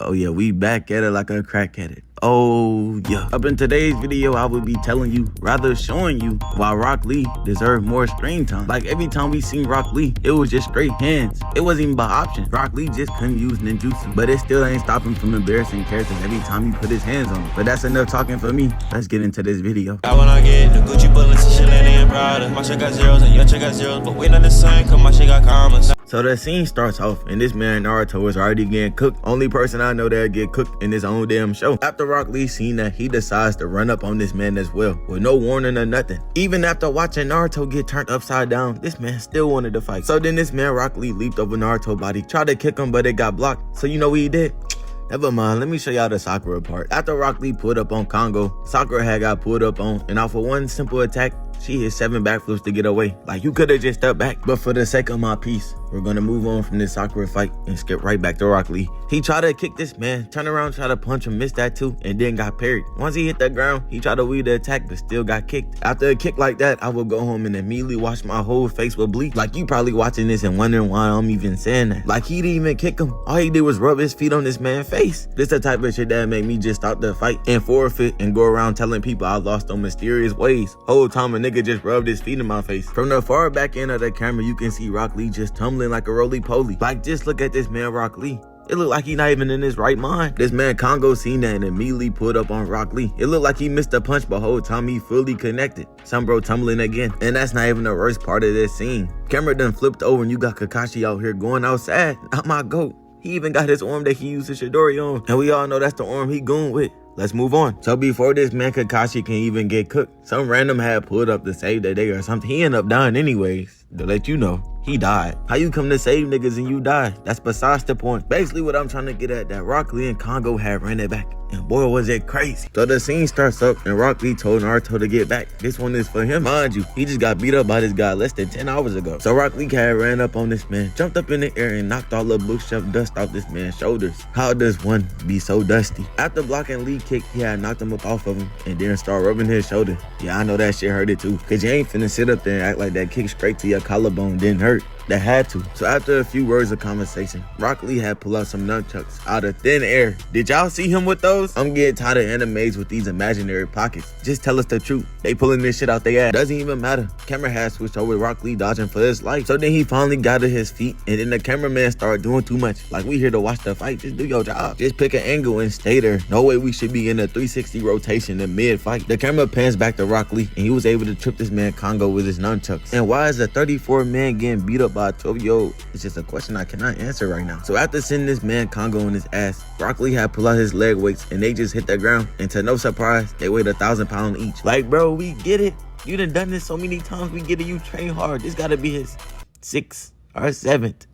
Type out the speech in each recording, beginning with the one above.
Oh yeah, we back at it like a crack at it. Oh yeah. Up in today's video, I will be telling you, rather showing you why Rock Lee deserved more screen time. Like every time we seen Rock Lee, it was just straight hands. It wasn't even by option. Rock Lee just couldn't use ninjutsu, but it still ain't stopping him from embarrassing characters every time he put his hands on them. But that's enough talking for me. Let's get into this video. I wanna get the Gucci bullets and shit and Prada. My shit got zeros and your shit got zeros, but we not the same cause my shit got commas. So the scene starts off and this man Naruto is already getting cooked. Only person I know that'll get cooked in his own damn show. After Rock Lee seen that, he decides to run up on this man as well with no warning or nothing. Even after watching Naruto get turned upside down, this man still wanted to fight. So then this man Rock Lee leaped over Naruto's body, tried to kick him, but it got blocked. So you know what he did? Never mind, let me show y'all the Sakura part. After Rock Lee pulled up on Kongo, Sakura had got pulled up on, and off of one simple attack, she hit 7 backflips to get away. Like, you could have just stepped back. But for the sake of my piece, we're gonna move on from this Sakura fight and skip right back to Rock Lee. He tried to kick this man, turn around, try to punch him, missed that too, and then got parried. Once he hit the ground, he tried to weave the attack, but still got kicked. After a kick like that, I would go home and immediately wash my whole face with bleach. Like, you probably watching this and wondering why I'm even saying that. Like, he didn't even kick him. All he did was rub his feet on this man's face. This the type of shit that made me just stop the fight and forfeit and go around telling people I lost on mysterious ways. Whole time a nigga just rubbed his feet in my face. From the far back end of the camera, you can see Rock Lee just tumbling like a roly-poly. Like, just look at this man Rock Lee. It looked like he not even in his right mind. This man Kongo seen that and immediately pulled up on Rock Lee. It looked like he missed a punch, but whole time he fully connected. Some bro tumbling again. And that's not even the worst part of this scene. Camera done flipped over and you got Kakashi out here going outside. Not my goat. He even got his arm that he used his Shidori on. And we all know that's the arm he going with. Let's move on. So before this man Kakashi can even get cooked, some random had pulled up to save the day or something. He ended up dying anyways. To let you know, he died. How you come to save niggas and you die? That's besides the point. Basically what I'm trying to get at, that Rock Lee and Kongo had ran it back. And boy, was it crazy. So the scene starts up and Rock Lee told Naruto to get back. This one is for him. Mind you, he just got beat up by this guy less than 10 hours ago. So Rock Lee had ran up on this man, jumped up in the air and knocked all the bookshelf dust off this man's shoulders. How does one be so dusty? After blocking Lee kick, he had knocked him up off of him and then started rubbing his shoulder. Yeah, I know that shit hurt it too. Cause you ain't finna sit up there and act like that kick straight to your collarbone didn't hurt. That had to. So after a few words of conversation, Rock Lee had pulled out some nunchucks out of thin air. Did y'all see him with those? I'm getting tired of animes with these imaginary pockets. Just tell us the truth. They pulling this shit out their ass. Doesn't even matter. Camera had switched over to Rock Lee dodging for his life. So then he finally got to his feet and then the cameraman started doing too much. Like, we here to watch the fight. Just do your job. Just pick an angle and stay there. No way we should be in a 360 rotation in mid-fight. The camera pans back to Rock Lee and he was able to trip this man Kongo with his nunchucks. And why is a 34 man getting beat up by a 12-year-old? It's just a question I cannot answer right now. So after sending this man Kongo in his ass, Rock Lee had pulled out his leg weights and they just hit the ground. And to no surprise, they weighed 1,000 pounds each. Like, bro, we get it. You done done this so many times. We get it. You train hard. This gotta be his 6th or 7th.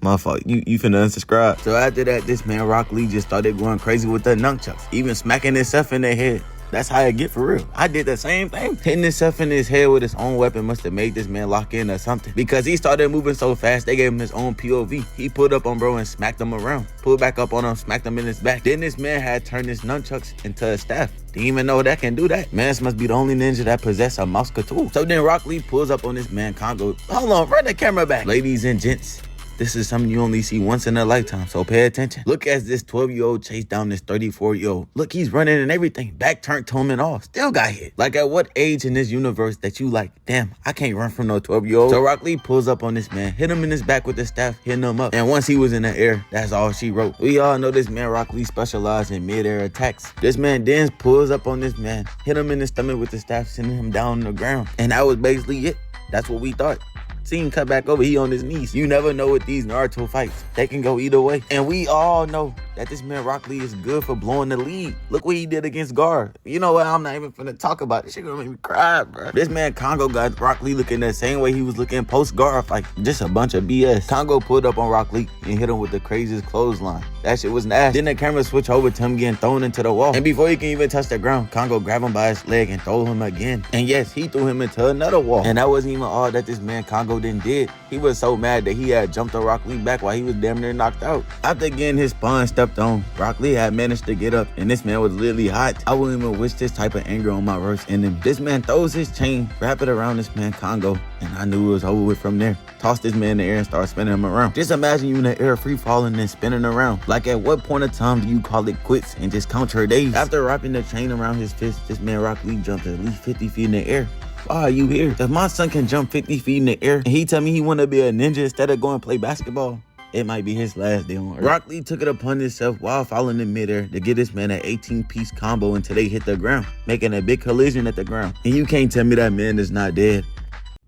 My fault. You finna unsubscribe. So after that, this man Rock Lee just started going crazy with the nunchucks, even smacking himself in the head. That's how it get for real. I did the same thing. Hitting himself in his head with his own weapon must have made this man lock in or something. Because he started moving so fast, they gave him his own POV. He pulled up on bro and smacked him around. Pulled back up on him, smacked him in his back. Then this man had turned his nunchucks into a staff. Didn't even know that can do that. Mans must be the only ninja that possess a mouse tool. So then Rock Lee pulls up on this man Kongo. Hold on, run the camera back. Ladies and gents, this is something you only see once in a lifetime, so pay attention. Look as this 12-year-old chased down this 34-year-old. Look, he's running and everything. Back turned to him and all. Still got hit. Like, at what age in this universe that you like, damn, I can't run from no 12-year-old? So Rock Lee pulls up on this man, hit him in his back with the staff, hitting him up. And once he was in the air, that's all she wrote. We all know this man Rock Lee specialized in mid-air attacks. This man then pulls up on this man, hit him in the stomach with the staff, sending him down on the ground. And that was basically it. That's what we thought. Scene cut back over, he on his knees. You never know with these Naruto fights. They can go either way. And we all know that this man Rock Lee is good for blowing the lead. Look what he did against Gaara. You know what? I'm not even finna talk about this. Shit gonna make me cry, bro. This man Kongo got Rock Lee looking the same way he was looking post Gaara fight. Just a bunch of BS. Kongo pulled up on Rock Lee and hit him with the craziest clothesline. That shit was nasty. Then the camera switched over to him getting thrown into the wall. And before he can even touch the ground, Kongo grabbed him by his leg and threw him again. And yes, he threw him into another wall. And that wasn't even all that this man Kongo didn't did. He was so mad that he had jumped on Rock Lee back while he was damn near knocked out. After getting his spine stepped kept on. Rock Lee had managed to get up, and this man was literally hot. I wouldn't even wish this type of anger on my worst enemy. This man throws his chain, wrap it around this man Kongo, and I knew it was over with from there. Tossed this man in the air and started spinning him around. Just imagine you in the air free falling and spinning around. Like, at what point of time do you call it quits and just count your days? After wrapping the chain around his fist, this man Rock Lee jumped at least 50 feet in the air. Why are you here? If my son can jump 50 feet in the air and he tell me he want to be a ninja instead of going play basketball, it might be his last day on earth. Rock Lee took it upon himself while falling in midair to get this man an 18-piece combo until they hit the ground, making a big collision at the ground. And you can't tell me that man is not dead.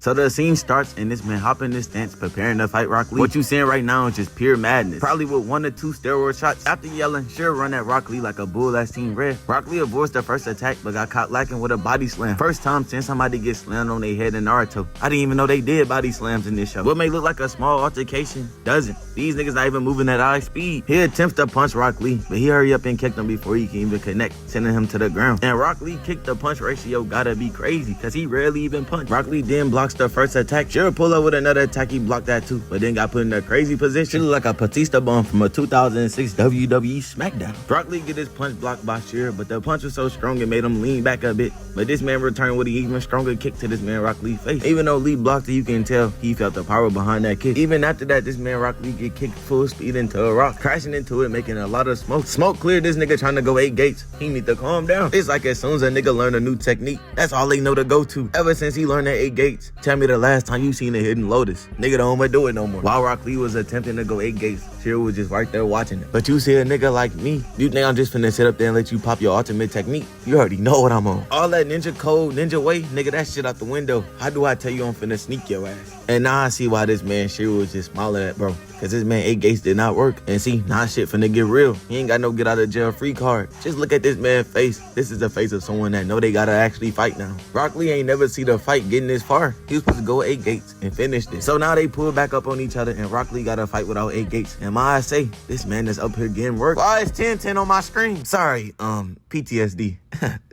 So the scene starts and this man hop in this stance preparing to fight Rock Lee. What you seeing right now is just pure madness. Probably with 1 or 2 steroid shots. After yelling, Shira run at Rock Lee like a bull that's seen red. Rock Lee avoids the first attack but got caught lacking with a body slam. First time since somebody gets slammed on their head in Naruto. I didn't even know they did body slams in this show. What may look like a small altercation doesn't. These niggas not even moving at high speed. He attempts to punch Rock Lee, but he hurry up and kicked him before he can even connect, sending him to the ground. And Rock Lee kick to punch ratio gotta be crazy cause he rarely even punch. Rock Lee then blocks the first attack. Shira pull up with another attack, he blocked that too, but then got put in a crazy position. She look like a Batista bomb from a 2006 WWE SmackDown. Rock Lee get his punch blocked by Shira, but the punch was so strong it made him lean back a bit. But this man returned with an even stronger kick to this man Rock Lee's face. Even though Lee blocked it, you can tell he felt the power behind that kick. Even after that, this man Rock Lee get kicked full speed into a rock, crashing into it, making a lot of smoke. Smoke cleared this nigga trying to go 8 gates. He need to calm down. It's like as soon as a nigga learn a new technique, that's all they know to go to. Ever since he learned that 8 gates, tell me the last time you seen a hidden Lotus. Nigga don't do it no more. While Rock Lee was attempting to go 8 gates, Shira was just right there watching it. But you see a nigga like me, you think I'm just finna sit up there and let you pop your ultimate technique? You already know what I'm on. All that ninja code, ninja way, nigga, that shit out the window. How do I tell you I'm finna sneak your ass? And now I see why this man Shira was just smiling at bro. Cause this man 8 gates did not work. And see, now shit finna get real. He ain't got no get out of jail free card. Just look at this man's face. This is the face of someone that know they gotta actually fight now. Rock Lee ain't never see the fight getting this far. He was supposed to go 8 gates and finish this. So now they pull back up on each other and Rock Lee gotta fight without 8 gates. And my eyes say, this man is up here getting work. Why is 10-10 on my screen? Sorry, PTSD.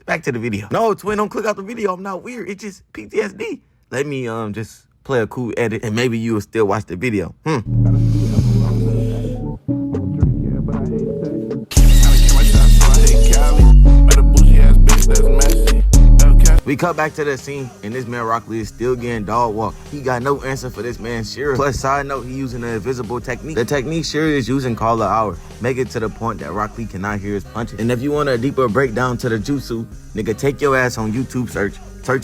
Back to the video. No, twin, don't click out the video. I'm not weird. It's just PTSD. Let me just play a cool edit and maybe you will still watch the video. We cut back to the scene, and this man Rock Lee is still getting dog walked. He got no answer for this man Shira. Plus, side note, he using an invisible technique. The technique Shira is using called the hour. Make it to the point that Rock Lee cannot hear his punches. And if you want a deeper breakdown to the jutsu, nigga, take your ass on YouTube search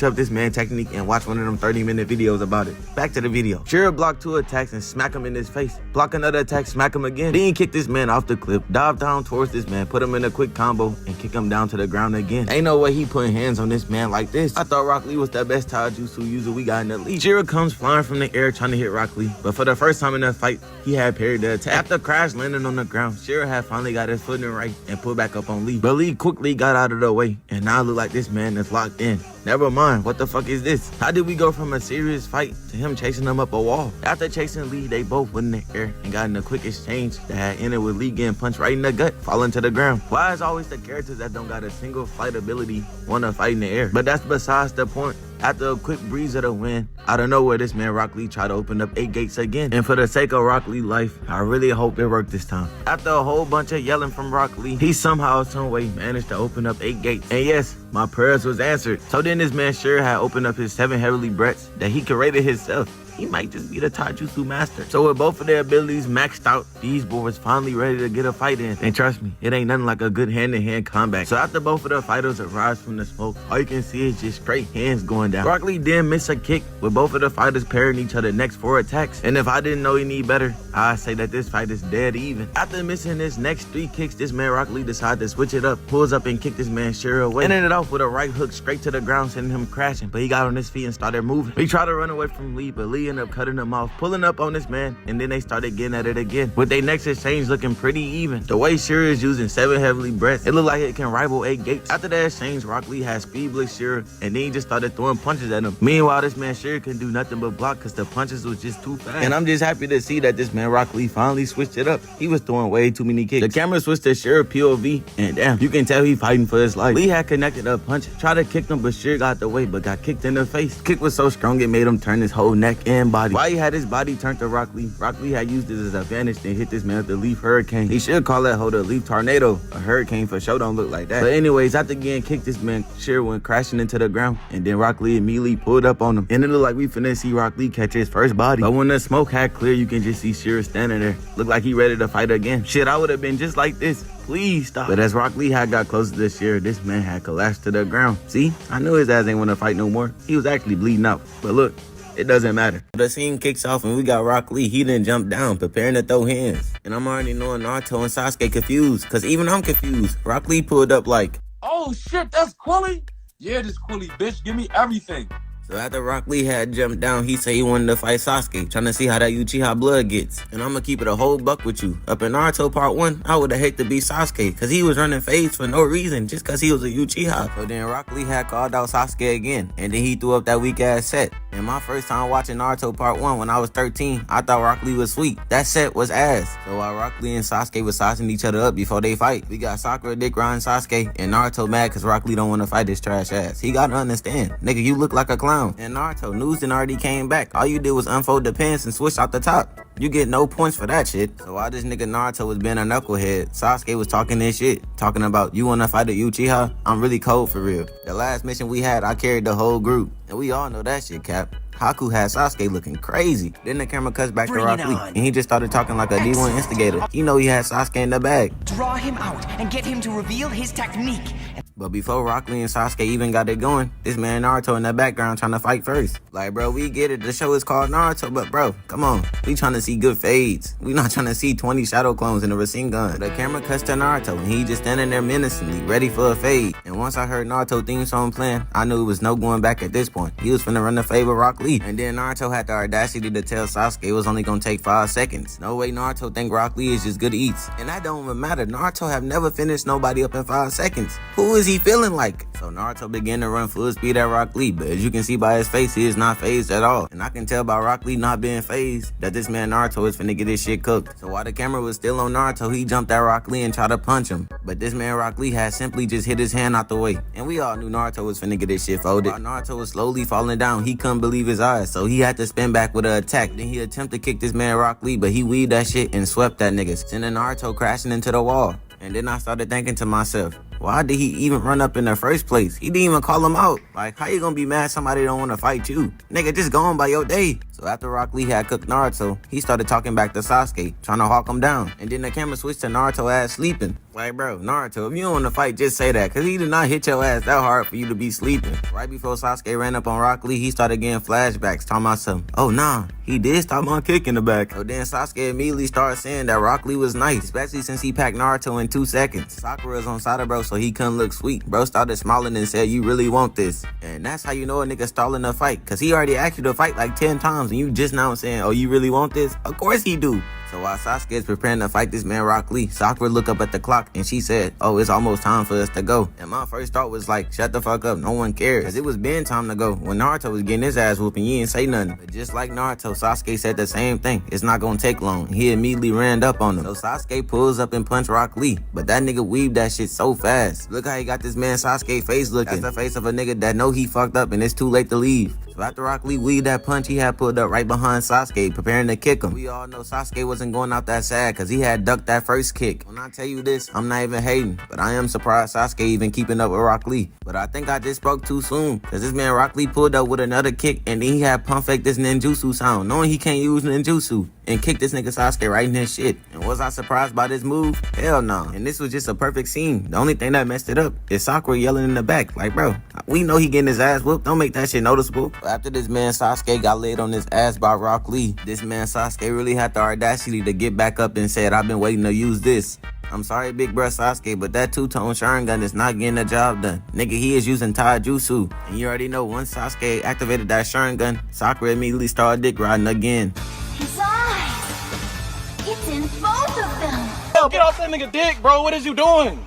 up this man technique and watch one of them 30-minute videos about it. Back to the video. Shira blocked 2 attacks and smack him in his face. Block another attack, smack him again. Then kick this man off the cliff, dive down towards this man, put him in a quick combo, and kick him down to the ground again. Ain't no way he putting hands on this man like this. I thought Rock Lee was the best Taijutsu user we got in the league. Shira comes flying from the air trying to hit Rock Lee, but for the first time in that fight, he had parried the attack. After crash landing on the ground, Shira had finally got his footing right and pulled back up on Lee. But Lee quickly got out of the way, and now look like this man is locked in. Never mind, what the fuck is this? How did we go from a serious fight to him chasing him up a wall? After chasing Lee, they both went in the air and got in a quick exchange that had ended with Lee getting punched right in the gut, falling to the ground. Why is always the characters that don't got a single flight ability want to fight in the air? But that's besides the point. After a quick breeze of the wind, out of nowhere, this man Rock Lee tried to open up 8 gates again. And for the sake of Rock Lee's life, I really hope it worked this time. After a whole bunch of yelling from Rock Lee, he somehow, some way managed to open up 8 gates. And yes, my prayers was answered. So then this man Shira had opened up his 7 heavenly breaths that he created himself. He might just be the Taijutsu master. So with both of their abilities maxed out, these boys finally ready to get a fight in. And trust me, it ain't nothing like a good hand-to-hand combat. So after both of the fighters arise from the smoke, all you can see is just straight hands going down. Rock Lee then missed a kick with both of the fighters parrying each other next 4 attacks. And if I didn't know any better, I'd say that this fight is dead even. After missing his next 3 kicks, this man Rock Lee decided to switch it up, pulls up and kicked this man Shira away. And ended off with a right hook straight to the ground, sending him crashing. But he got on his feet and started moving. He tried to run away from Lee, but Lee ended up cutting him off, pulling up on this man, and then they started getting at it again. With their next exchange looking pretty even. The way Shira is using 7 heavenly breaths, it looked like it can rival 8 gates. After that exchange, Rock Lee had speed blitzed Shira, and then he just started throwing punches at him. Meanwhile, this man Shira couldn't do nothing but block because the punches was just too fast. And I'm just happy to see that this man Rock Lee finally switched it up. He was throwing way too many kicks. The camera switched to Shira POV, and damn, you can tell he fighting for his life. Lee had connected a punch, tried to kick him, but Shira got the way, but got kicked in the face. Kick was so strong it made him turn his whole neck and body. Why he had his body turned to Rock Lee? Rock Lee had used it as an advantage to hit this man with the leaf hurricane. He should call that hoe the leaf tornado. A hurricane for sure don't look like that. But anyways, after getting kicked, this man Shira went crashing into the ground, and then Rock Lee immediately pulled up on him. And it looked like we finna see Rock Lee catch his first body. But when the smoke had cleared, you can just see Shira standing there. Looked like he ready to fight again. Shit, I would have been just like this. Please stop. But as Rock Lee had got closer to Shira, this man had collapsed to the ground. See, I knew his ass ain't want to fight no more. He was actually bleeding out. But look, it doesn't matter. The scene kicks off and we got Rock Lee. He didn't jump down, preparing to throw hands. And I'm already knowing Naruto and Sasuke confused, cause even I'm confused. Rock Lee pulled up like, "Oh shit, that's Quilly? Yeah, this Quilly, bitch. Give me everything." so after Rock Lee had jumped down, he said he wanted to fight Sasuke, trying to see how that Uchiha blood gets. And I'm gonna keep it a whole buck with you. Up in Naruto Part 1, I would've hated to be Sasuke, cause he was running phase for no reason, just cause he was a Uchiha. So then Rock Lee had called out Sasuke again, and then he threw up that weak ass set. And my first time watching Naruto Part 1 when I was 13, I thought Rock Lee was sweet. That set was ass. So while Rock Lee and Sasuke was sizing each other up before they fight, we got Sakura dick riding Sasuke, and Naruto mad cause Rock Lee don't want to fight his trash ass. He gotta understand, nigga, you look like a clown. And Naruto, news done already came back. All you did was unfold the pants and switch out the top. You get no points for that shit. So while this nigga Naruto was being a knucklehead, Sasuke was talking this shit. Talking about, you wanna fight a Uchiha? I'm really cold for real. The last mission we had, I carried the whole group. And we all know that shit, Cap. Haku had Sasuke looking crazy. Then the camera cuts back to Rock Lee, and he just started talking like a D1 instigator. He know he had Sasuke in the bag. Draw him out and get him to reveal his technique. But before Rock Lee and Sasuke even got it going, this man Naruto in the background trying to fight first. Like, bro, we get it. The show is called Naruto, but bro, come on. We trying to see good fades. We not trying to see 20 shadow clones in a Rasengan. The camera cuts to Naruto, and he just standing there menacingly, ready for a fade. And once I heard Naruto theme song playing, I knew it was no going back at this point. He was finna run the favor Rock Lee. And then Naruto had the audacity to tell Sasuke it was only gonna take 5 seconds. No way Naruto think Rock Lee is just good eats. And that don't even matter. Naruto have never finished nobody up in 5 seconds. Who is he feeling like? So Naruto began to run full speed at Rock Lee, but as you can see by his face, he is not phased at all. And I can tell by Rock Lee not being phased that this man Naruto is finna get his shit cooked. So while the camera was still on Naruto, he jumped at Rock Lee and tried to punch him. But this man Rock Lee had simply just hit his hand out the way. And we all knew Naruto was finna get his shit folded. While Naruto was slowly falling down, he couldn't believe his eyes, so he had to spin back with an attack. Then he attempted to kick this man Rock Lee, but he weaved that shit and swept that nigga, sending Naruto crashing into the wall. And then I started thinking to myself, why did he even run up in the first place? He didn't even call him out. Like, how you gonna be mad somebody don't want to fight you? Nigga, just go on by your day. So after Rock Lee had cooked Naruto, he started talking back to Sasuke, trying to hawk him down. And then the camera switched to Naruto ass sleeping. Like, bro, Naruto, if you don't want to fight, just say that, cause he did not hit your ass that hard for you to be sleeping. Right before Sasuke ran up on Rock Lee, he started getting flashbacks, talking about something. Oh, nah, he did stop my kick in the back. So then Sasuke immediately started saying that Rock Lee was nice, especially since he packed Naruto in 2 seconds. Sakura's on side of bro, so he couldn't look sweet. Bro started smiling and said, you really want this? And that's how you know a nigga stalling a fight, cause he already asked you to fight like 10 times, and you just now saying, oh, you really want this? Of course he do. So while Sasuke is preparing to fight this man Rock Lee, Sakura looked up at the clock and she said, oh, it's almost time for us to go. And my first thought was like, shut the fuck up, no one cares. Cause it was been time to go. When Naruto was getting his ass whooping, you didn't say nothing. But just like Naruto, Sasuke said the same thing. It's not gonna take long. He immediately ran up on him. So Sasuke pulls up and punched Rock Lee. But that nigga weaved that shit so fast. Look how he got this man Sasuke face looking. That's the face of a nigga that know he fucked up and it's too late to leave. So after Rock Lee weaved that punch, he had pulled up right behind Sasuke, preparing to kick him. We all know Sasuke wasn't going out that sad cause he had ducked that first kick. When I tell you this, I'm not even hating, but I am surprised Sasuke even keeping up with Rock Lee. But I think I just spoke too soon, cause this man Rock Lee pulled up with another kick and then he had pump fake this ninjutsu sound, knowing he can't use ninjutsu, and kicked this nigga Sasuke right in his shit. And was I surprised by this move? Hell no. And this was just a perfect scene. The only thing that messed it up is Sakura yelling in the back, like, bro, we know he getting his ass whooped, don't make that shit noticeable. But after this man Sasuke got laid on his ass by Rock Lee, this man Sasuke really had the audacity to get back up and said, I've been waiting to use this. I'm sorry, big bruh Sasuke, but that two-tone Sharingan is not getting the job done. Nigga, he is using Taijutsu. And you already know, once Sasuke activated that Sharingan, Sakura immediately started dick riding again. His eyes! It's in both of them! Yo, get off that nigga dick, bro. What is you doing?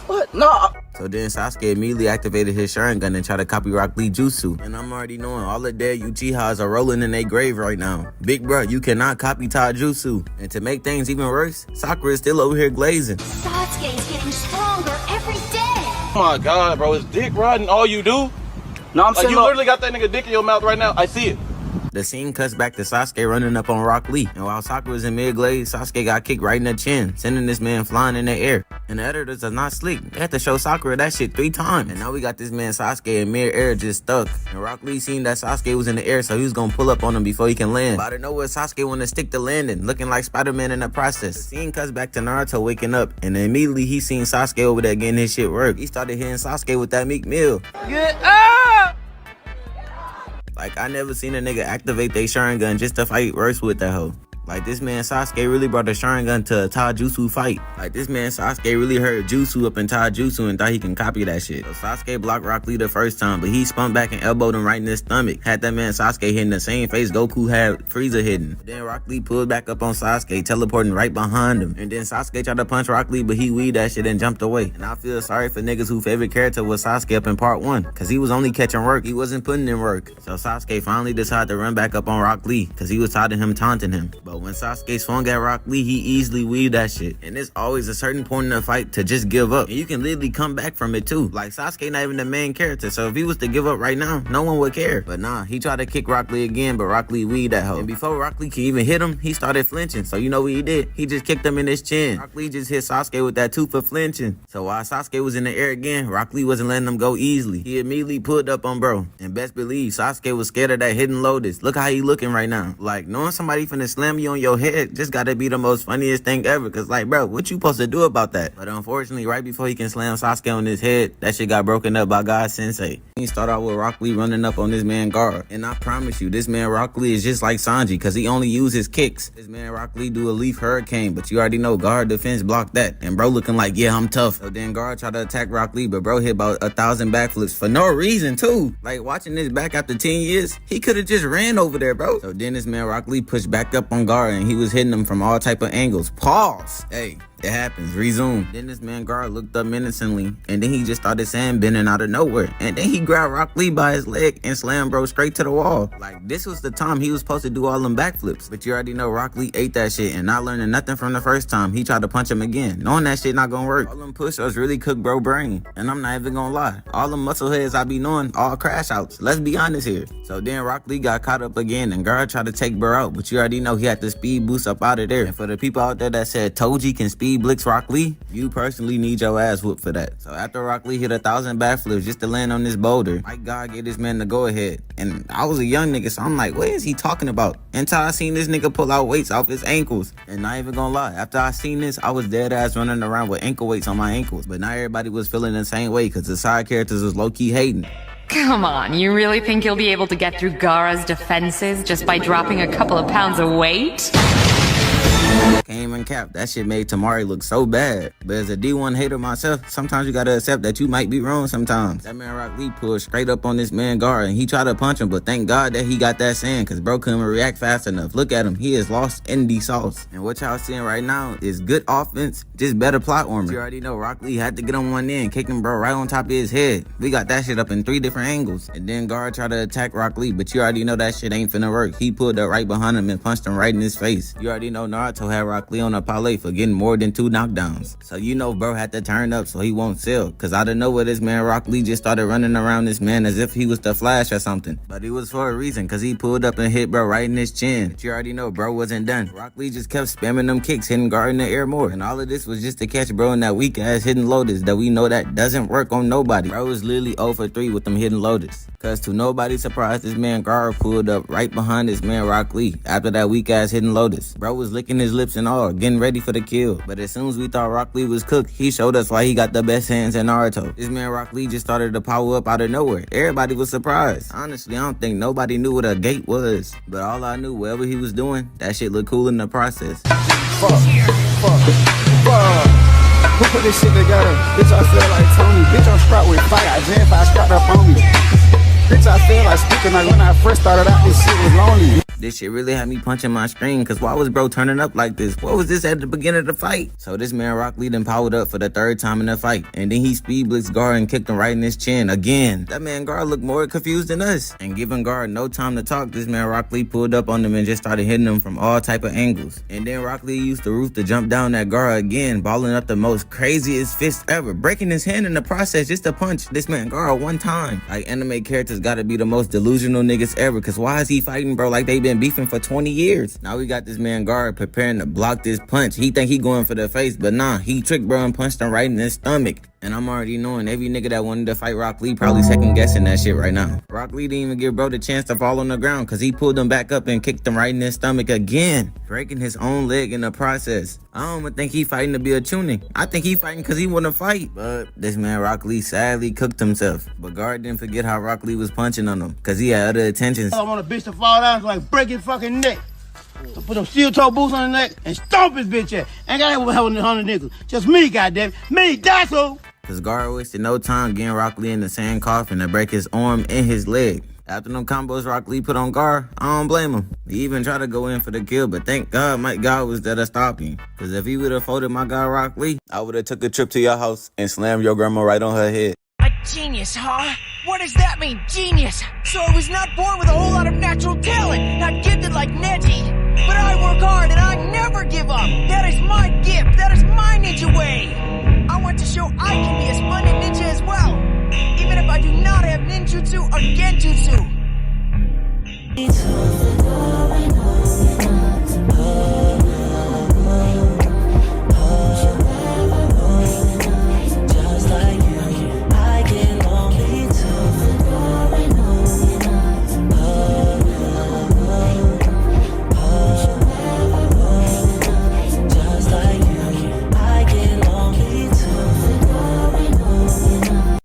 What? No. So then Sasuke immediately activated his Sharingan and tried to copy Rock Lee jutsu. And I'm already knowing all the dead Uchihas are rolling in their grave right now. Big bro, you cannot copy Taijutsu. And to make things even worse, Sakura is still over here glazing. Sasuke is getting stronger every day! Oh my god, bro. Is dick riding all you do? No, I'm Like, saying you literally got that nigga dick in your mouth right now. I see it. The scene cuts back to Sasuke running up on Rock Lee, and while Sakura was in mid-glade, Sasuke got kicked right in the chin, sending this man flying in the air. And the editors are not slick. They had to show Sakura that shit 3 times. And now we got this man Sasuke in mid-air just stuck. And Rock Lee seen that Sasuke was in the air, so he was gonna pull up on him before he can land. But out of nowhere, Sasuke wanna stick the landing, looking like Spider-Man in the process. The scene cuts back to Naruto waking up, and then immediately he seen Sasuke over there getting his shit work. He started hitting Sasuke with that meek meal. Get up! Like, I never seen a nigga activate their Sharingan just to fight worse with that hoe. Like, this man Sasuke really brought the Sharingan to a Taijutsu fight. Like, this man Sasuke really heard jutsu up in Taijutsu and thought he can copy that shit. So Sasuke blocked Rock Lee the first time, but he spun back and elbowed him right in his stomach. Had that man Sasuke hitting the same face Goku had Frieza hitting. Then Rock Lee pulled back up on Sasuke, teleporting right behind him. And then Sasuke tried to punch Rock Lee, but he weaved that shit and jumped away. And I feel sorry for niggas whose favorite character was Sasuke up in part 1, cause he was only catching work, he wasn't putting in work. So Sasuke finally decided to run back up on Rock Lee, cause he was tired of him taunting him. But when Sasuke swung at Rock Lee, he easily weaved that shit. And there's always a certain point in the fight to just give up. And you can literally come back from it too. Like, Sasuke not even the main character, so if he was to give up right now, no one would care. But nah, he tried to kick Rock Lee again, but Rock Lee weaved that hoe. And before Rock Lee could even hit him, he started flinching. So you know what he did? He just kicked him in his chin. Rock Lee just hit Sasuke with that tooth for flinching. So while Sasuke was in the air again, Rock Lee wasn't letting him go easily. He immediately pulled up on bro. And best believe, Sasuke was scared of that hidden lotus. Look how he looking right now. Like, knowing somebody finna slam you on your head just gotta be the most funniest thing ever, cause like, bro, what you supposed to do about that? But unfortunately, right before he can slam Sasuke on his head, that shit got broken up by God Sensei. He started out with Rock Lee running up on this man Gaara, and I promise you, this man Rock Lee is just like Sanji, cause he only uses kicks. This man Rock Lee do a leaf hurricane, but you already know Gaara defense blocked that, and bro looking like, yeah, I'm tough. So then Gaara tried to attack Rock Lee, but bro hit about 1,000 backflips for no reason too. Like, watching this back after 10 years, he could have just ran over there, bro. So then this man Rock Lee pushed back up on Gaara, and he was hitting him from all type of angles. Pause. Hey, it happens. Resume. Then this man Gaara looked up menacingly, and then he just started sandbending out of nowhere. And then he grabbed Rock Lee by his leg and slammed bro straight to the wall. Like, this was the time he was supposed to do all them backflips. But you already know Rock Lee ate that shit, and not learning nothing from the first time, he tried to punch him again, knowing that shit not gonna work. All them push-ups really cook bro brain. And I'm not even gonna lie, all them muscle heads I be knowing, all crash outs. Let's be honest here. So then Rock Lee got caught up again, and Gaara tried to take bro out, but you already know he had to speed boost up out of there. And for the people out there that said Toji can speed blitz Rock Lee, you personally need your ass whooped for that. So after Rock Lee hit 1,000 backflips just to land on this boulder, my God gave this man the go ahead. And I was a young nigga, so I'm like, what is he talking about? Until I seen this nigga pull out weights off his ankles. And not even gonna lie, after I seen this, I was dead ass running around with ankle weights on my ankles. But not everybody was feeling the same way, because the side characters was low-key hating. Come on, you really think you'll be able to get through Gaara's defenses just by dropping a couple of pounds of weight? Came and cap, that shit made Tamari look so bad. But as a D1 hater myself, sometimes you gotta accept that you might be wrong sometimes. That man Rock Lee pulled straight up on this man Gaara, and he tried to punch him, but thank God that he got that sand, cause bro couldn't react fast enough. Look at him, he is lost in the sauce. And what y'all seeing right now is good offense, just better plot armor. You already know Rock Lee had to get on one end, kicking bro right on top of his head. We got that shit up in 3 different angles. And then Gaara tried to attack Rock Lee, but you already know that shit ain't finna work. He pulled up right behind him and punched him right in his face. You already know Naruto had Rock Lee on a parlay for getting more than 2 knockdowns. So you know bro had to turn up so he won't sell. Cause out of nowhere this man Rock Lee just started running around this man as if he was the Flash or something. But it was for a reason, cause he pulled up and hit bro right in his chin. But you already know bro wasn't done. Rock Lee just kept spamming them kicks, hitting Gaara in the air more. And all of this was just to catch bro in that weak ass hidden lotus that we know that doesn't work on nobody. Bro was literally 0 for 3 with them hidden lotus. Cause to nobody's surprise, this man Gaara pulled up right behind this man Rock Lee after that weak ass hidden lotus. Bro was licking his lips and all, getting ready for the kill. But as soon as we thought Rock Lee was cooked, he showed us why he got the best hands in Naruto. This man Rock Lee just started to power up out of nowhere. Everybody was surprised. Honestly, I don't think nobody knew what a gate was. But all I knew, whatever he was doing, that shit looked cool in the process. Fuck. Who put this shit together? Bitch, I feel like Tony. Bitch, I'm strapped with fire. I jam 5 strapped up on me. Bitch, I feel like speaking like when I first started out, this shit was lonely. This shit really had me punching my screen, cause why was bro turning up like this? What was this at the beginning of the fight? So this man Rock Lee done powered up for the third time in the fight, and then he speed blitzed Gaara and kicked him right in his chin again. That man Gaara looked more confused than us, and giving Gaara no time to talk, this man Rock Lee pulled up on him and just started hitting him from all type of angles. And then Rock Lee used the roof to jump down at Gaara again, balling up the most craziest fist ever, breaking his hand in the process just to punch this man Gaara one time. Like, anime characters gotta be the most delusional niggas ever, cause why is he fighting bro like they been beefing for 20 years? Now we got this man Gaara preparing to block this punch. He think he going for the face, but nah, he tricked bro and punched him right in his stomach. And I'm already knowing every nigga that wanted to fight Rock Lee probably second guessing that shit right now. Rock Lee didn't even give bro the chance to fall on the ground, cause he pulled him back up and kicked him right in his stomach again, breaking his own leg in the process. I don't even think he fighting to be a tuning. I think he fighting cause he wanna fight. But this man Rock Lee sadly cooked himself. But Gaara didn't forget how Rock Lee was punching on him, cause he had other intentions. I want a bitch to fall down so like break his fucking neck. So put them steel toe boots on his neck and stomp his bitch ass. Ain't got to have 100 niggas. Just me, goddamn. Me, that's who. Cause Gaara wasted no time getting Rock Lee in the same coffin to break his arm and his leg. After them combos Rock Lee put on Gaara, I don't blame him. He even tried to go in for the kill, but thank God my God was there to stop him. Cause if he would've folded my guy Rock Lee, I would've took a trip to your house and slammed your grandma right on her head. A genius, huh? What does that mean, genius? So I was not born with a whole lot of natural talent, not gifted like Neji. But I work hard and I never give up. That is my gift. That is